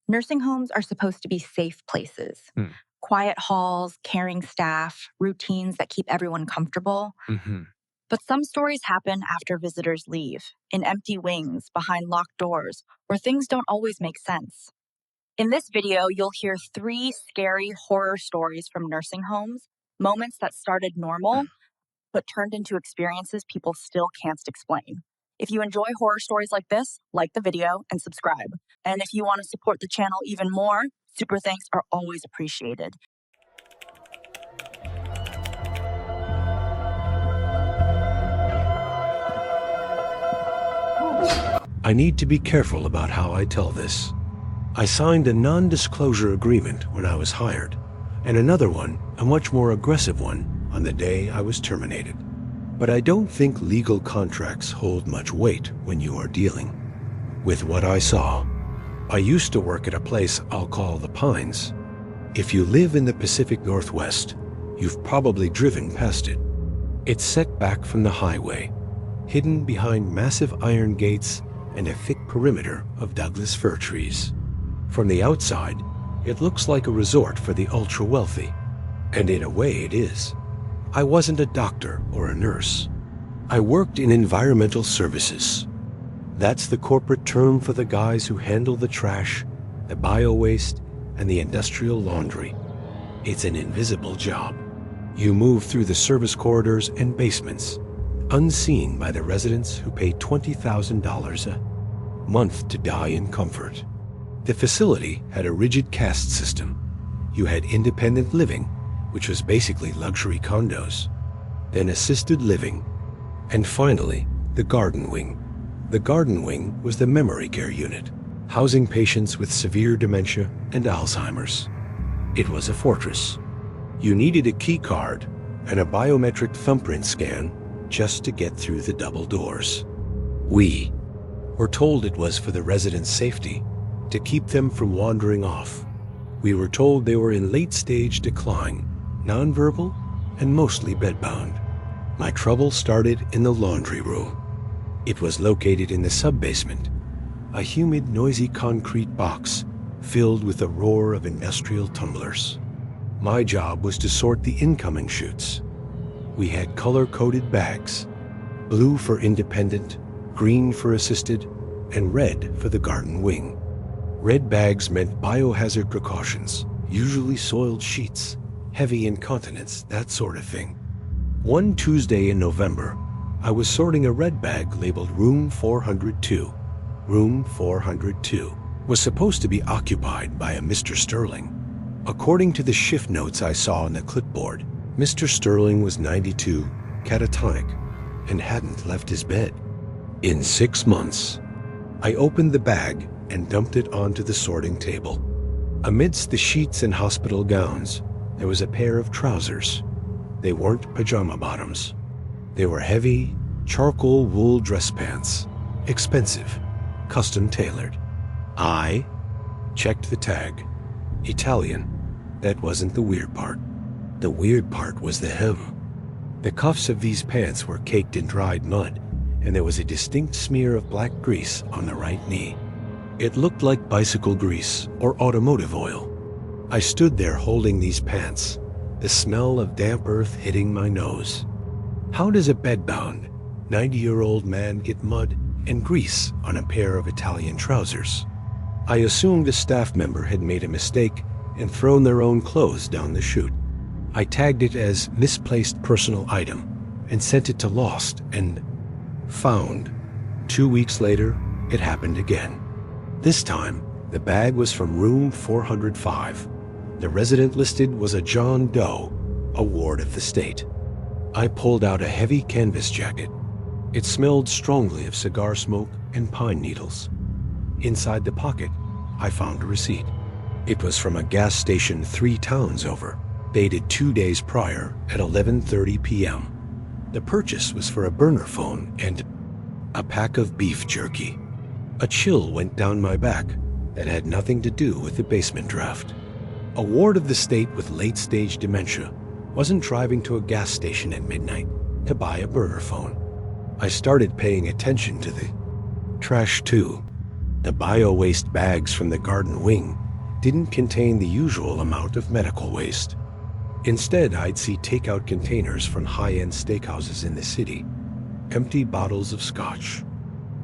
Nursing homes are supposed to be safe places. Hmm. Quiet halls, caring staff, routines that keep everyone comfortable. Mm-hmm. But some stories happen after visitors leave, in empty wings, behind locked doors, where things don't always make sense. In this video, you'll hear 3 scary horror stories from nursing homes, moments that started normal but turned into experiences people still can't explain. If you enjoy horror stories like this, like the video and subscribe. And if you want to support the channel even more, super thanks are always appreciated. I need to be careful about how I tell this. I signed a non-disclosure agreement when I was hired, and another one, a much more aggressive one, on the day I was terminated. But I don't think legal contracts hold much weight when you are dealing with what I saw. I used to work at a place I'll call the Pines. If you live in the Pacific Northwest, you've probably driven past it. It's set back from the highway, hidden behind massive iron gates and a thick perimeter of Douglas fir trees. From the outside, it looks like a resort for the ultra-wealthy, and in a way it is. I wasn't a doctor or a nurse. I worked in environmental services. That's the corporate term for the guys who handle the trash, the bio-waste, and the industrial laundry. It's an invisible job. You move through the service corridors and basements, unseen by the residents who pay $20,000 a month to die in comfort. The facility had a rigid caste system. You had independent living, which was basically luxury condos, then assisted living, and finally, the garden wing. The garden wing was the memory care unit, housing patients with severe dementia and Alzheimer's. It was a fortress. You needed a key card and a biometric thumbprint scan just to get through the double doors. We were told it was for the residents' safety, to keep them from wandering off. We were told they were in late-stage decline, nonverbal, and mostly bedbound. My trouble started in the laundry room. It was located in the sub-basement, a humid, noisy concrete box filled with a roar of industrial tumblers. My job was to sort the incoming chutes. We had color-coded bags, blue for independent, green for assisted, and red for the garden wing. Red bags meant biohazard precautions, usually soiled sheets, heavy incontinence, that sort of thing. One Tuesday in November, I was sorting a red bag labeled Room 402. Room 402 was supposed to be occupied by a Mr. Sterling. According to the shift notes I saw on the clipboard, Mr. Sterling was 92, catatonic, and hadn't left his bed in 6 months. I opened the bag and dumped it onto the sorting table. Amidst the sheets and hospital gowns, there was a pair of trousers. They weren't pajama bottoms. They were heavy, charcoal wool dress pants, expensive, custom tailored. I checked the tag. Italian. That wasn't the weird part. The weird part was the hem. The cuffs of these pants were caked in dried mud, and there was a distinct smear of black grease on the right knee. It looked like bicycle grease or automotive oil. I stood there holding these pants, the smell of damp earth hitting my nose. How does a bedbound, 90-year-old man get mud and grease on a pair of Italian trousers? I assumed a staff member had made a mistake and thrown their own clothes down the chute. I tagged it as misplaced personal item and sent it to Lost and found. 2 weeks later, it happened again. This time, the bag was from room 405. The resident listed was a John Doe, a ward of the state. I pulled out a heavy canvas jacket. It smelled strongly of cigar smoke and pine needles. Inside the pocket, I found a receipt. It was from a gas station 3 towns over, dated 2 days prior at 11:30 p.m. The purchase was for a burner phone and a pack of beef jerky. A chill went down my back that had nothing to do with the basement draft. A ward of the state with late-stage dementia wasn't driving to a gas station at midnight to buy a burner phone. I started paying attention to the trash too. The bio-waste bags from the garden wing didn't contain the usual amount of medical waste. Instead, I'd see takeout containers from high-end steakhouses in the city, empty bottles of scotch.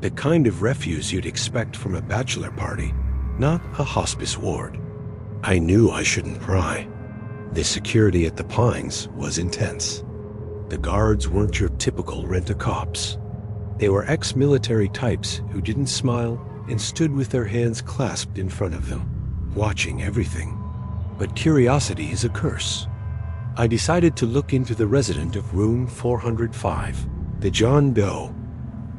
The kind of refuse you'd expect from a bachelor party, not a hospice ward. I knew I shouldn't pry. The security at the Pines was intense. The guards weren't your typical rent-a-cops. They were ex-military types who didn't smile and stood with their hands clasped in front of them, watching everything. But curiosity is a curse. I decided to look into the resident of room 405, the John Doe.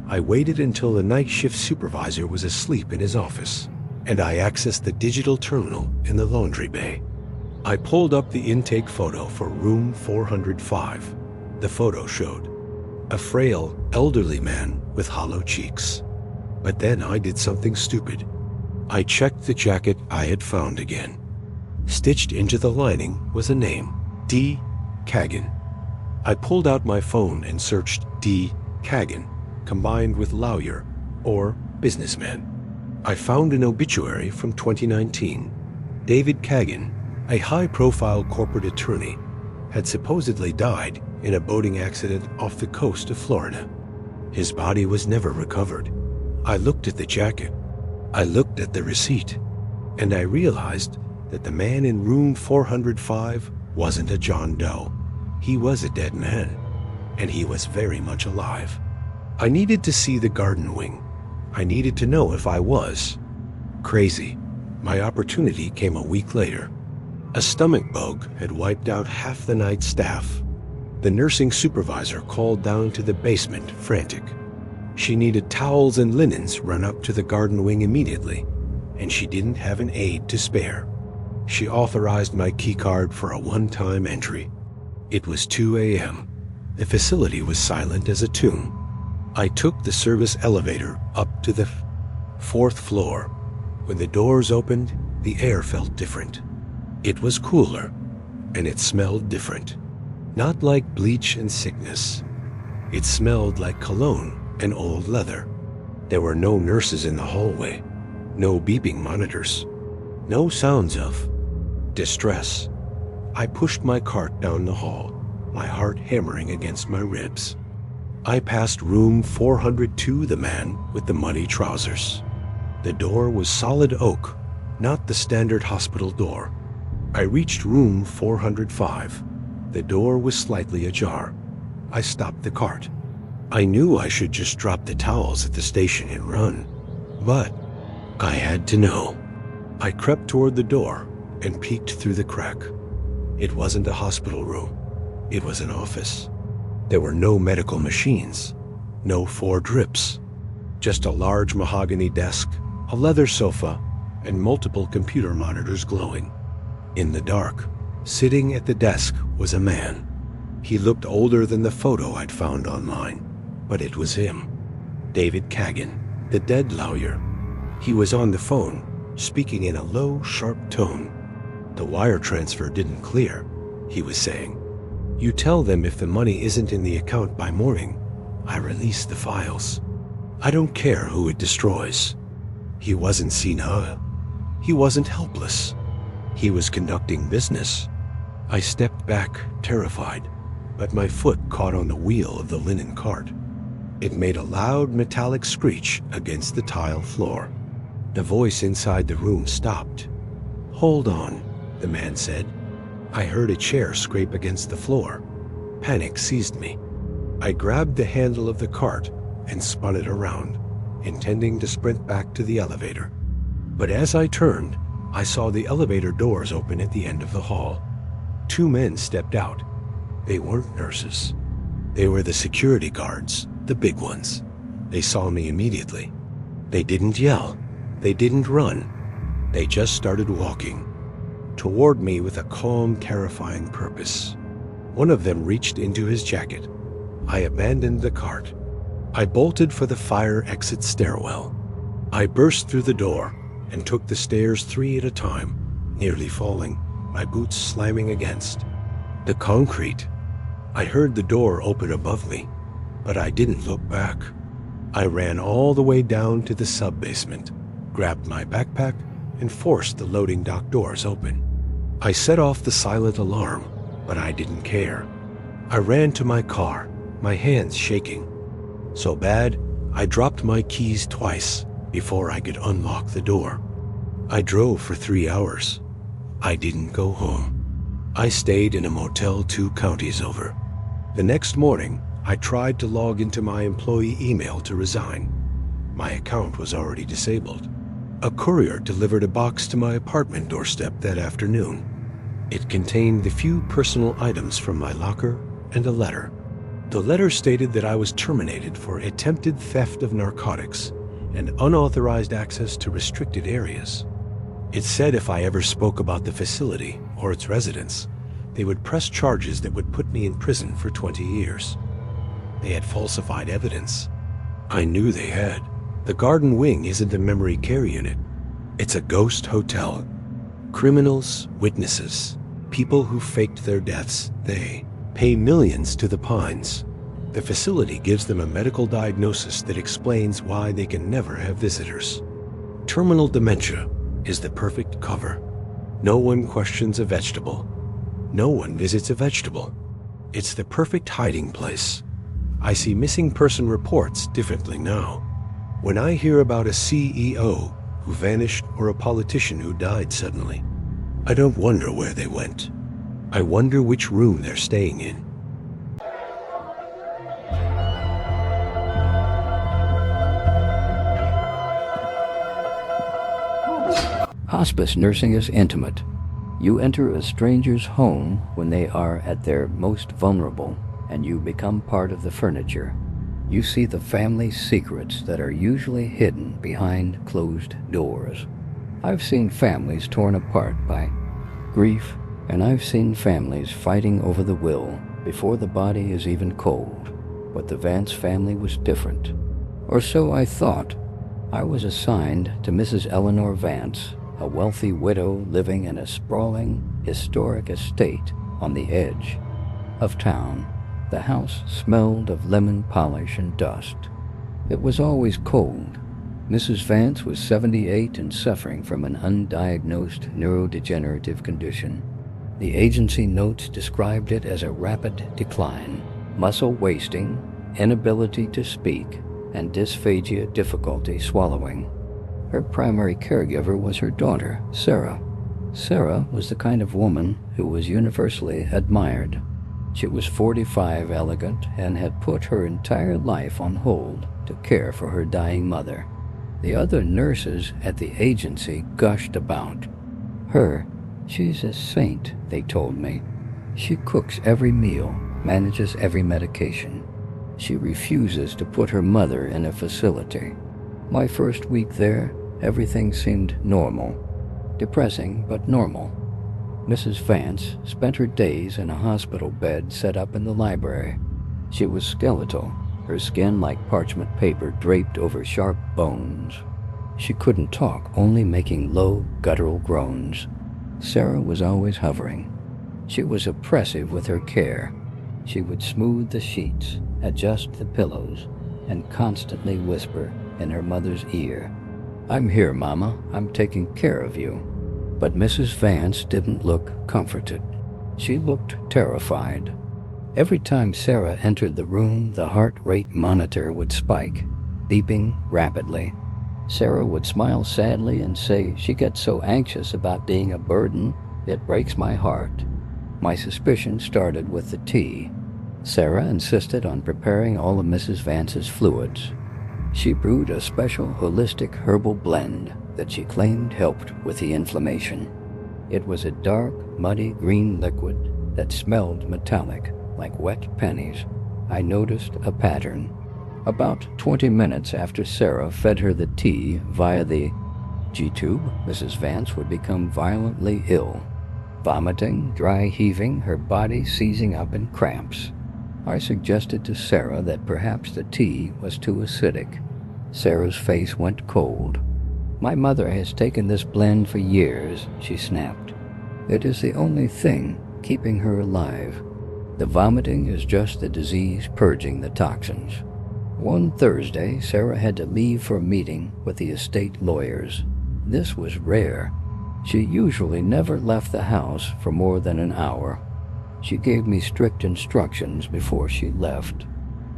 I waited until the night shift supervisor was asleep in his office, and I accessed the digital terminal in the laundry bay. I pulled up the intake photo for room 405. The photo showed a frail, elderly man with hollow cheeks. But then I did something stupid. I checked the jacket I had found again. Stitched into the lining was a name, D. Kagan. I pulled out my phone and searched D. Kagan, combined with lawyer or businessman. I found an obituary from 2019. David Kagan, a high-profile corporate attorney, had supposedly died in a boating accident off the coast of Florida. His body was never recovered. I looked at the jacket. I looked at the receipt. And I realized that the man in room 405 wasn't a John Doe. He was a dead man, and he was very much alive. I needed to see the garden wing. I needed to know if I was crazy. My opportunity came a week later. A stomach bug had wiped out half the night staff. The nursing supervisor called down to the basement, frantic. She needed towels and linens run up to the garden wing immediately, and she didn't have an aide to spare. She authorized my keycard for a one-time entry. It was 2 a.m. The facility was silent as a tomb. I took the service elevator up to the fourth floor. When the doors opened, the air felt different. It was cooler, and it smelled different. Not like bleach and sickness. It smelled like cologne and old leather. There were no nurses in the hallway, no beeping monitors, no sounds of distress. I pushed my cart down the hall, my heart hammering against my ribs. I passed room 402, the man with the muddy trousers. The door was solid oak, not the standard hospital door. I reached room 405. The door was slightly ajar. I stopped the cart. I knew I should just drop the towels at the station and run, but I had to know. I crept toward the door and peeked through the crack. It wasn't a hospital room. It was an office. There were no medical machines, no 4 drips, just a large mahogany desk, a leather sofa, and multiple computer monitors glowing. In the dark, sitting at the desk was a man. He looked older than the photo I'd found online, but it was him. David Kagan, the dead lawyer. He was on the phone, speaking in a low, sharp tone. The wire transfer didn't clear, he was saying. You tell them if the money isn't in the account by morning, I release the files. I don't care who it destroys. He wasn't senile. He wasn't helpless. He was conducting business. I stepped back, terrified, but my foot caught on the wheel of the linen cart. It made a loud metallic screech against the tile floor. The voice inside the room stopped. Hold on, the man said. I heard a chair scrape against the floor. Panic seized me. I grabbed the handle of the cart and spun it around, intending to sprint back to the elevator. But as I turned, I saw the elevator doors open at the end of the hall. 2 men stepped out. They weren't nurses. They were the security guards, the big ones. They saw me immediately. They didn't yell. They didn't run. They just started walking toward me with a calm, terrifying purpose. One of them reached into his jacket. I abandoned the cart. I bolted for the fire exit stairwell. I burst through the door and took the stairs 3 at a time, nearly falling, my boots slamming against the concrete. I heard the door open above me, but I didn't look back. I ran all the way down to the sub-basement. grabbed my backpack, and forced the loading dock doors open. I set off the silent alarm, but I didn't care. I ran to my car, my hands shaking. So bad, I dropped my keys twice before I could unlock the door. I drove for 3 hours. I didn't go home. I stayed in a motel 2 counties over. The next morning, I tried to log into my employee email to resign. My account was already disabled. A courier delivered a box to my apartment doorstep that afternoon. It contained the few personal items from my locker and a letter. The letter stated that I was terminated for attempted theft of narcotics and unauthorized access to restricted areas. It said if I ever spoke about the facility or its residents, they would press charges that would put me in prison for 20 years. They had falsified evidence. I knew they had. The Garden Wing isn't a memory care unit. It's a ghost hotel. Criminals, witnesses, people who faked their deaths, they pay millions to the Pines. The facility gives them a medical diagnosis that explains why they can never have visitors. Terminal dementia is the perfect cover. No one questions a vegetable. No one visits a vegetable. It's the perfect hiding place. I see missing person reports differently now. When I hear about a CEO who vanished or a politician who died suddenly, I don't wonder where they went. I wonder which room they're staying in. Hospice nursing is intimate. You enter a stranger's home when they are at their most vulnerable, and you become part of the furniture. You see the family's secrets that are usually hidden behind closed doors. I've seen families torn apart by grief, and I've seen families fighting over the will before the body is even cold. But the Vance family was different. Or so I thought. I was assigned to Mrs. Eleanor Vance, a wealthy widow living in a sprawling, historic estate on the edge of town. The house smelled of lemon polish and dust. It was always cold. Mrs. Vance was 78 and suffering from an undiagnosed neurodegenerative condition. The agency notes described it as a rapid decline, muscle wasting, inability to speak, and dysphagia, difficulty swallowing. Her primary caregiver was her daughter, Sarah. Sarah was the kind of woman who was universally admired. She was 45, elegant, and had put her entire life on hold to care for her dying mother. The other nurses at the agency gushed about her. She's a saint, they told me. She cooks every meal, manages every medication. She refuses to put her mother in a facility. My first week there, everything seemed normal. Depressing, but normal. Mrs. Vance spent her days in a hospital bed set up in the library. She was skeletal, her skin like parchment paper draped over sharp bones. She couldn't talk, only making low, guttural groans. Sarah was always hovering. She was oppressive with her care. She would smooth the sheets, adjust the pillows, and constantly whisper in her mother's ear, "I'm here, Mama. I'm taking care of you." But Mrs. Vance didn't look comforted. She looked terrified. Every time Sarah entered the room, the heart rate monitor would spike, beeping rapidly. Sarah would smile sadly and say she gets so anxious about being a burden, it breaks my heart. My suspicion started with the tea. Sarah insisted on preparing all of Mrs. Vance's fluids. She brewed a special holistic herbal blend that she claimed helped with the inflammation. It was a dark, muddy green liquid that smelled metallic, like wet pennies. I noticed a pattern. About 20 minutes after Sarah fed her the tea via the G-tube, Mrs. Vance would become violently ill. Vomiting, dry heaving, her body seizing up in cramps. I suggested to Sarah that perhaps the tea was too acidic. Sarah's face went cold. "My mother has taken this blend for years," she snapped. "It is the only thing keeping her alive. The vomiting is just the disease purging the toxins." One Thursday, Sarah had to leave for a meeting with the estate lawyers. This was rare. She usually never left the house for more than an hour. She gave me strict instructions before she left.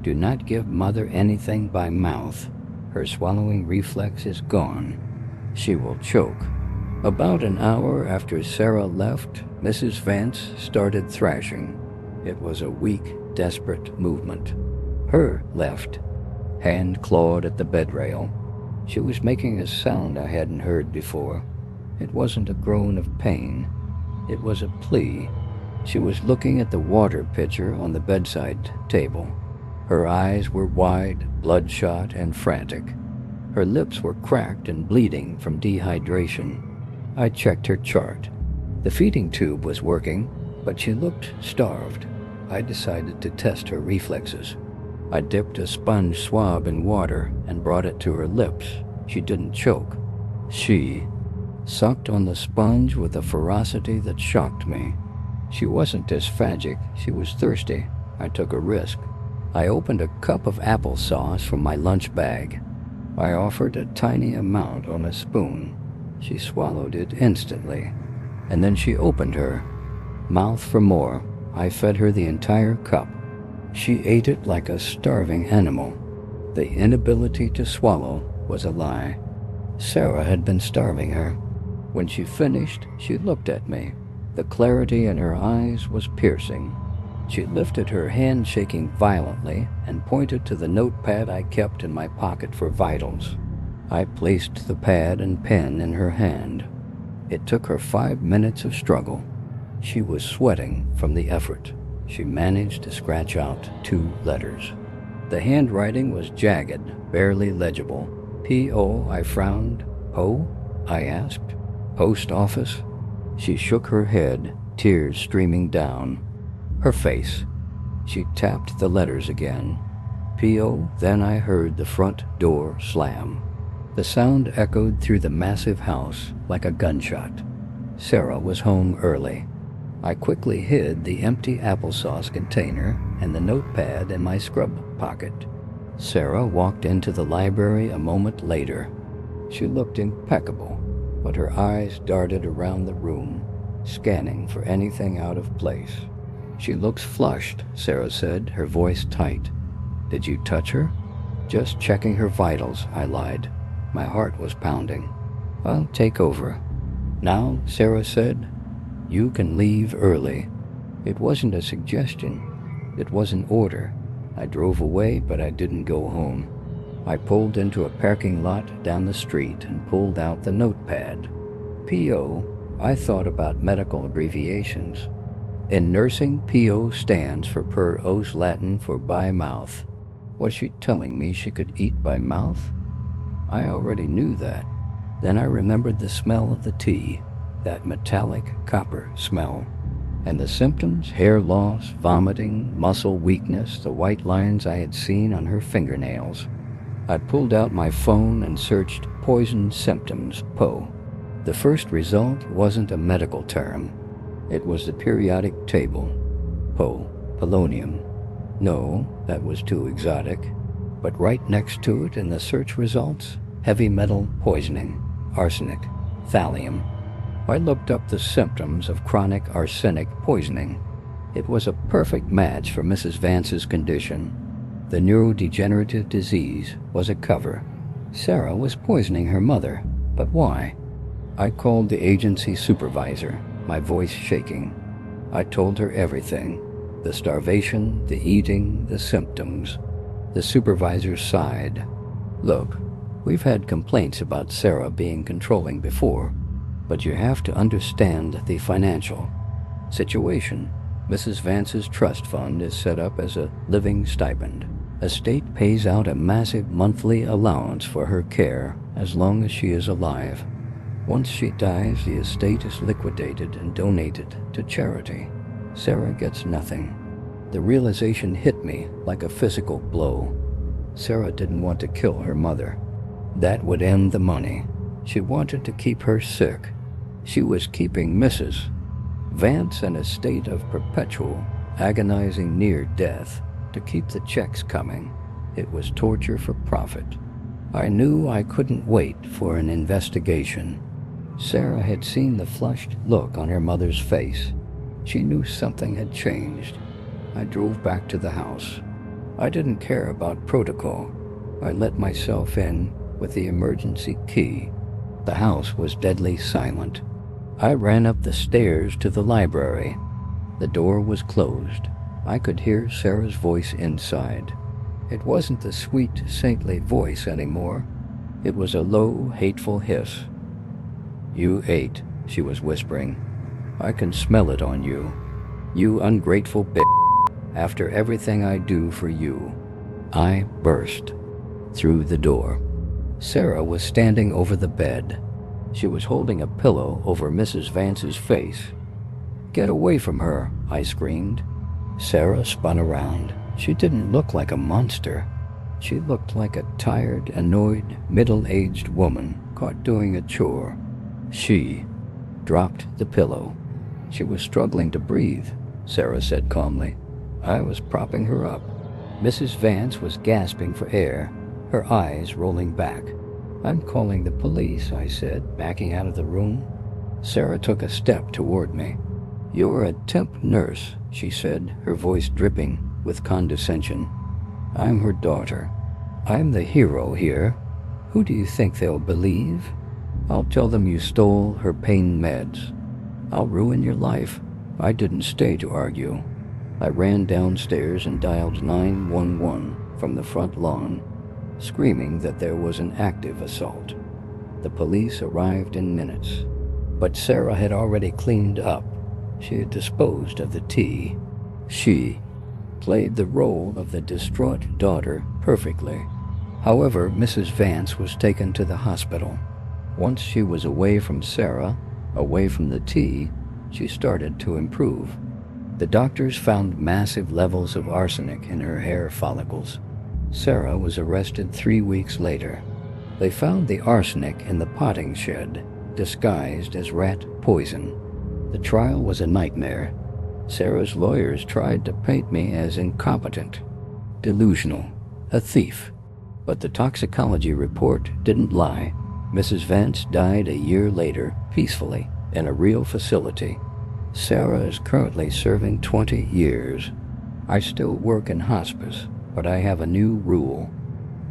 Do not give Mother anything by mouth. Her swallowing reflex is gone. She will choke. About an hour after Sarah left, Mrs. Vance started thrashing. It was a weak, desperate movement. Her left hand clawed at the bed rail. She was making a sound I hadn't heard before. It wasn't a groan of pain. It was a plea. She was looking at the water pitcher on the bedside table. Her eyes were wide, bloodshot, and frantic. Her lips were cracked and bleeding from dehydration. I checked her chart. The feeding tube was working, but she looked starved. I decided to test her reflexes. I dipped a sponge swab in water and brought it to her lips. She didn't choke. She sucked on the sponge with a ferocity that shocked me. She wasn't dysphagic, she was thirsty. I took a risk. I opened a cup of applesauce from my lunch bag. I offered a tiny amount on a spoon. She swallowed it instantly, and then she opened her mouth for more. I fed her the entire cup. She ate it like a starving animal. The inability to swallow was a lie. Sarah had been starving her. When she finished, she looked at me. The clarity in her eyes was piercing. She lifted her hand, shaking violently, and pointed to the notepad I kept in my pocket for vitals. I placed the pad and pen in her hand. It took her 5 minutes of struggle. She was sweating from the effort. She managed to scratch out 2 letters. The handwriting was jagged, barely legible. P.O., I frowned. Po? I asked. Post office? She shook her head, tears streaming down her face. She tapped the letters again. P.O., then I heard the front door slam. The sound echoed through the massive house like a gunshot. Sarah was home early. I quickly hid the empty applesauce container and the notepad in my scrub pocket. Sarah walked into the library a moment later. She looked impeccable, but her eyes darted around the room, scanning for anything out of place. She looks flushed, Sarah said, her voice tight. Did you touch her? Just checking her vitals, I lied. My heart was pounding. I'll take over. Now, Sarah said, you can leave early. It wasn't a suggestion. It was an order. I drove away, but I didn't go home. I pulled into a parking lot down the street and pulled out the notepad. P.O., I thought about medical abbreviations. In nursing, P.O. stands for per os Latin for by mouth. Was she telling me she could eat by mouth? I already knew that. Then I remembered the smell of the tea, that metallic copper smell. And the symptoms, hair loss, vomiting, muscle weakness, the white lines I had seen on her fingernails. I pulled out my phone and searched poison symptoms, PO. The first result wasn't a medical term. It was the periodic table. PO, polonium. No, that was too exotic. But right next to it in the search results, heavy metal poisoning, arsenic, thallium. I looked up the symptoms of chronic arsenic poisoning. It was a perfect match for Mrs. Vance's condition. The neurodegenerative disease was a cover. Sarah was poisoning her mother, but why? I called the agency supervisor, my voice shaking. I told her everything. The starvation, the eating, the symptoms. The supervisor sighed. Look, we've had complaints about Sarah being controlling before, but you have to understand the financial situation. Mrs. Vance's trust fund is set up as a living stipend. A state pays out a massive monthly allowance for her care as long as she is alive. Once she dies, the estate is liquidated and donated to charity. Sarah gets nothing. The realization hit me like a physical blow. Sarah didn't want to kill her mother. That would end the money. She wanted to keep her sick. She was keeping Mrs. Vance in a state of perpetual, agonizing near death to keep the checks coming. It was torture for profit. I knew I couldn't wait for an investigation. Sarah had seen the flushed look on her mother's face. She knew something had changed. I drove back to the house. I didn't care about protocol. I let myself in with the emergency key. The house was deadly silent. I ran up the stairs to the library. The door was closed. I could hear Sarah's voice inside. It wasn't the sweet, saintly voice anymore. It was a low, hateful hiss. "You ate," she was whispering. "I can smell it on you. You ungrateful bitch. After everything I do for you." I burst through the door. Sarah was standing over the bed. She was holding a pillow over Mrs. Vance's face. "Get away from her," I screamed. Sarah spun around. She didn't look like a monster. She looked like a tired, annoyed, middle-aged woman caught doing a chore. She dropped the pillow. She was struggling to breathe, Sarah said calmly. I was propping her up. Mrs. Vance was gasping for air, her eyes rolling back. "I'm calling the police," I said, backing out of the room. Sarah took a step toward me. "You're a temp nurse," she said, her voice dripping with condescension. "I'm her daughter. I'm the hero here. Who do you think they'll believe? I'll tell them you stole her pain meds. I'll ruin your life." I didn't stay to argue. I ran downstairs and dialed 911 from the front lawn, screaming that there was an active assault. The police arrived in minutes, but Sarah had already cleaned up. She had disposed of the tea. She played the role of the distraught daughter perfectly. However, Mrs. Vance was taken to the hospital. Once she was away from Sarah, away from the tea, she started to improve. The doctors found massive levels of arsenic in her hair follicles. Sarah was arrested 3 weeks later. They found the arsenic in the potting shed, disguised as rat poison. The trial was a nightmare. Sarah's lawyers tried to paint me as incompetent, delusional, a thief. But the toxicology report didn't lie. Mrs. Vance died a year later, peacefully, in a real facility. Sarah is currently serving 20 years. I still work in hospice, but I have a new rule.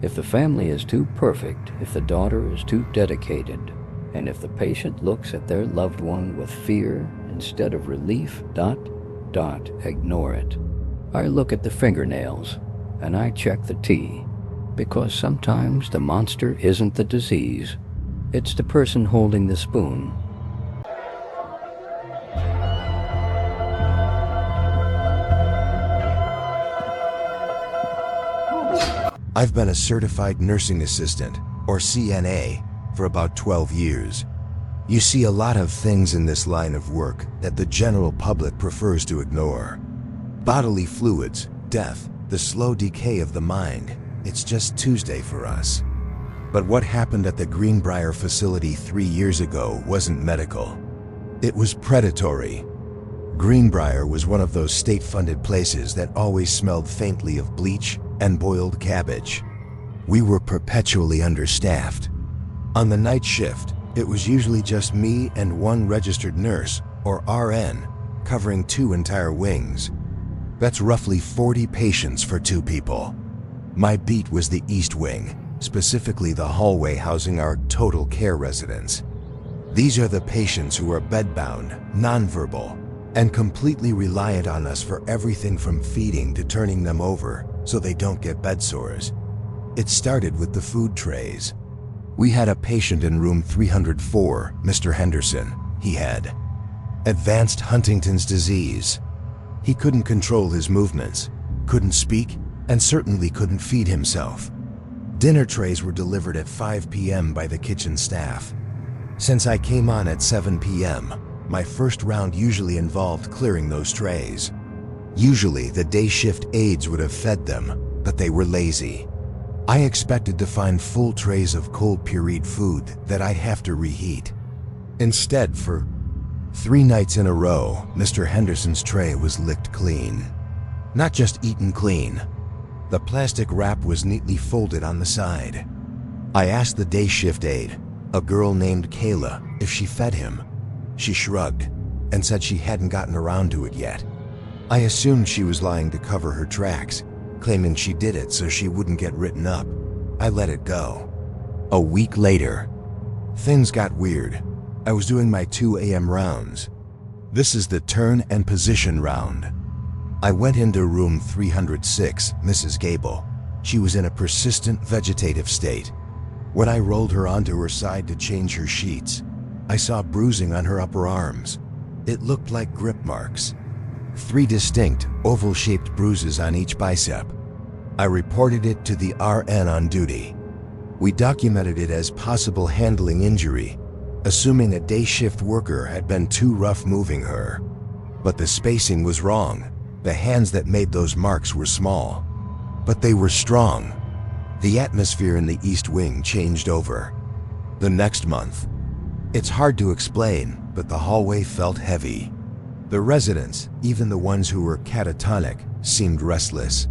If the family is too perfect, if the daughter is too dedicated, and if the patient looks at their loved one with fear instead of relief, ignore it. I look at the fingernails, and I check the tea, because sometimes the monster isn't the disease, it's the person holding the spoon. I've been a certified nursing assistant, or CNA, for about 12 years. You see a lot of things in this line of work that the general public prefers to ignore. Bodily fluids, death, the slow decay of the mind. It's just Tuesday for us. But what happened at the Greenbrier facility 3 years ago wasn't medical. It was predatory. Greenbrier was one of those state-funded places that always smelled faintly of bleach and boiled cabbage. We were perpetually understaffed. On the night shift, it was usually just me and one registered nurse, or RN, covering 2 entire wings. That's roughly 40 patients for 2 people. My beat was the East Wing, specifically the hallway housing our total care residents. These are the patients who are bedbound, nonverbal, and completely reliant on us for everything from feeding to turning them over so they don't get bed sores. It started with the food trays. We had a patient in room 304, Mr. Henderson. He had advanced Huntington's disease. He couldn't control his movements, couldn't speak, and certainly couldn't feed himself. Dinner trays were delivered at 5 p.m. by the kitchen staff. Since I came on at 7 p.m., my first round usually involved clearing those trays. Usually, the day shift aides would have fed them, but they were lazy. I expected to find full trays of cold pureed food that I'd have to reheat. Instead, for 3 nights in a row, Mr. Henderson's tray was licked clean. Not just eaten clean. The plastic wrap was neatly folded on the side. I asked the day shift aide, a girl named Kayla, if she fed him. She shrugged and said she hadn't gotten around to it yet. I assumed she was lying to cover her tracks, claiming she did it so she wouldn't get written up. I let it go. A week later, things got weird. I was doing my 2 a.m. rounds. This is the turn and position round. I went into room 306, Mrs. Gable. She was in a persistent vegetative state. When I rolled her onto her side to change her sheets, I saw bruising on her upper arms. It looked like grip marks. 3 distinct, oval-shaped bruises on each bicep. I reported it to the RN on duty. We documented it as possible handling injury, assuming a day shift worker had been too rough moving her. But the spacing was wrong. The hands that made those marks were small, but they were strong. The atmosphere in the East Wing changed over. The next month, it's hard to explain, but the hallway felt heavy. The residents, even the ones who were catatonic, seemed restless.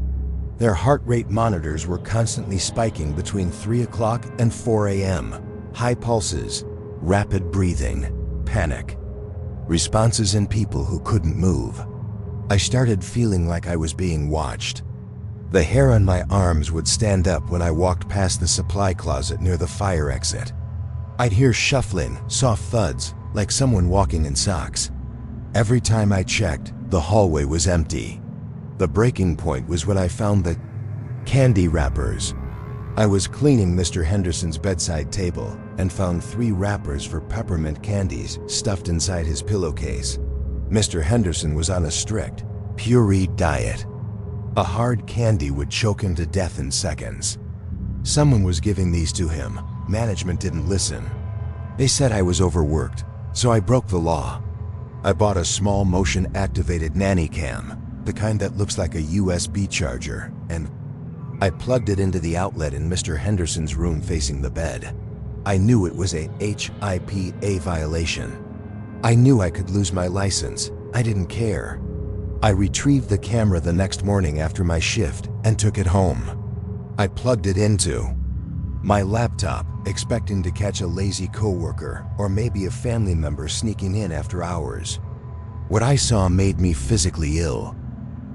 Their heart rate monitors were constantly spiking between 3 o'clock and 4 a.m. High pulses, rapid breathing, panic. Responses in people who couldn't move. I started feeling like I was being watched. The hair on my arms would stand up when I walked past the supply closet near the fire exit. I'd hear shuffling, soft thuds, like someone walking in socks. Every time I checked, the hallway was empty. The breaking point was when I found the candy wrappers. I was cleaning Mr. Henderson's bedside table and found 3 wrappers for peppermint candies stuffed inside his pillowcase. Mr. Henderson was on a strict, pureed diet. A hard candy would choke him to death in seconds. Someone was giving these to him. Management didn't listen. They said I was overworked, so I broke the law. I bought a small motion-activated nanny cam, the kind that looks like a USB charger, and I plugged it into the outlet in Mr. Henderson's room facing the bed. I knew it was a HIPAA violation. I knew I could lose my license. I didn't care. I retrieved the camera the next morning after my shift and took it home. I plugged it into my laptop, expecting to catch a lazy coworker or maybe a family member sneaking in after hours. What I saw made me physically ill.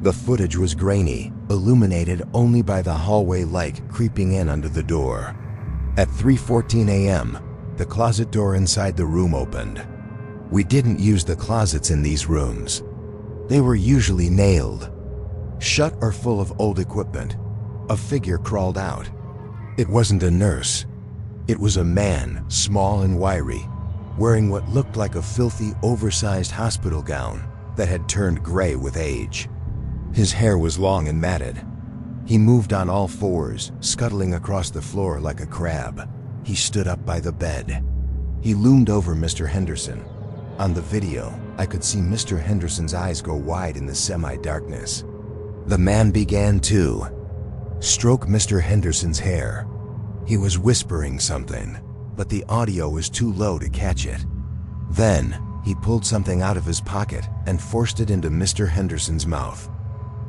The footage was grainy, illuminated only by the hallway light creeping in under the door. At 3:14 a.m., the closet door inside the room opened. We didn't use the closets in these rooms. They were usually nailed, shut or full of old equipment. A figure crawled out. It wasn't a nurse. It was a man, small and wiry, wearing what looked like a filthy, oversized hospital gown that had turned gray with age. His hair was long and matted. He moved on all fours, scuttling across the floor like a crab. He stood up by the bed. He loomed over Mr. Henderson. On the video, I could see Mr. Henderson's eyes go wide in the semi-darkness. The man began to stroke Mr. Henderson's hair. He was whispering something, but the audio was too low to catch it. Then, he pulled something out of his pocket and forced it into Mr. Henderson's mouth.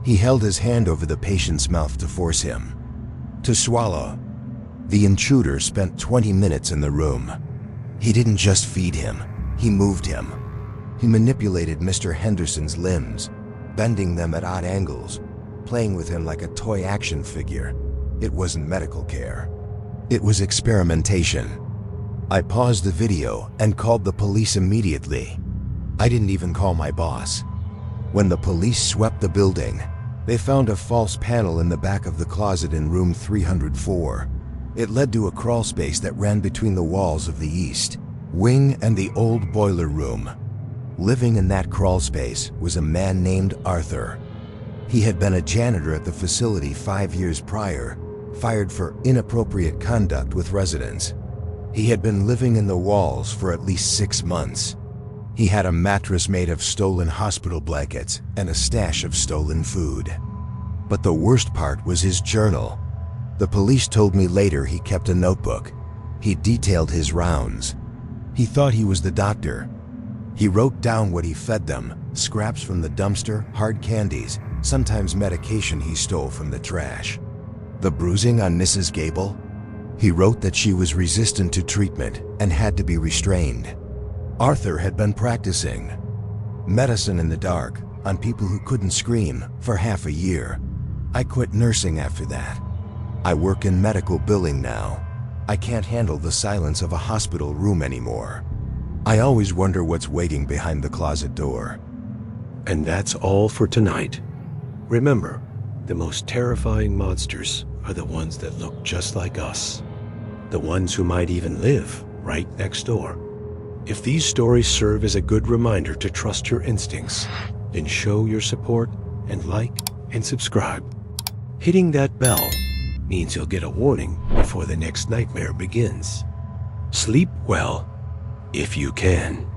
He held his hand over the patient's mouth to force him to swallow. The intruder spent 20 minutes in the room. He didn't just feed him, he moved him. He manipulated Mr. Henderson's limbs, bending them at odd angles, playing with him like a toy action figure. It wasn't medical care. It was experimentation. I paused the video and called the police immediately. I didn't even call my boss. When the police swept the building, they found a false panel in the back of the closet in room 304. It led to a crawl space that ran between the walls of the East Wing and the old boiler room. Living in that crawl space was a man named Arthur. He had been a janitor at the facility 5 years prior, fired for inappropriate conduct with residents. He had been living in the walls for at least 6 months. He had a mattress made of stolen hospital blankets and a stash of stolen food. But the worst part was his journal. The police told me later he kept a notebook. He detailed his rounds. He thought he was the doctor. He wrote down what he fed them, scraps from the dumpster, hard candies, sometimes medication he stole from the trash. The bruising on Mrs. Gable? He wrote that she was resistant to treatment and had to be restrained. Arthur had been practicing medicine in the dark on people who couldn't scream for half a year. I quit nursing after that. I work in medical billing now. I can't handle the silence of a hospital room anymore. I always wonder what's waiting behind the closet door. And that's all for tonight. Remember, the most terrifying monsters are the ones that look just like us. The ones who might even live right next door. If these stories serve as a good reminder to trust your instincts, then show your support and like and subscribe. Hitting that bell means you'll get a warning before the next nightmare begins. Sleep well, if you can.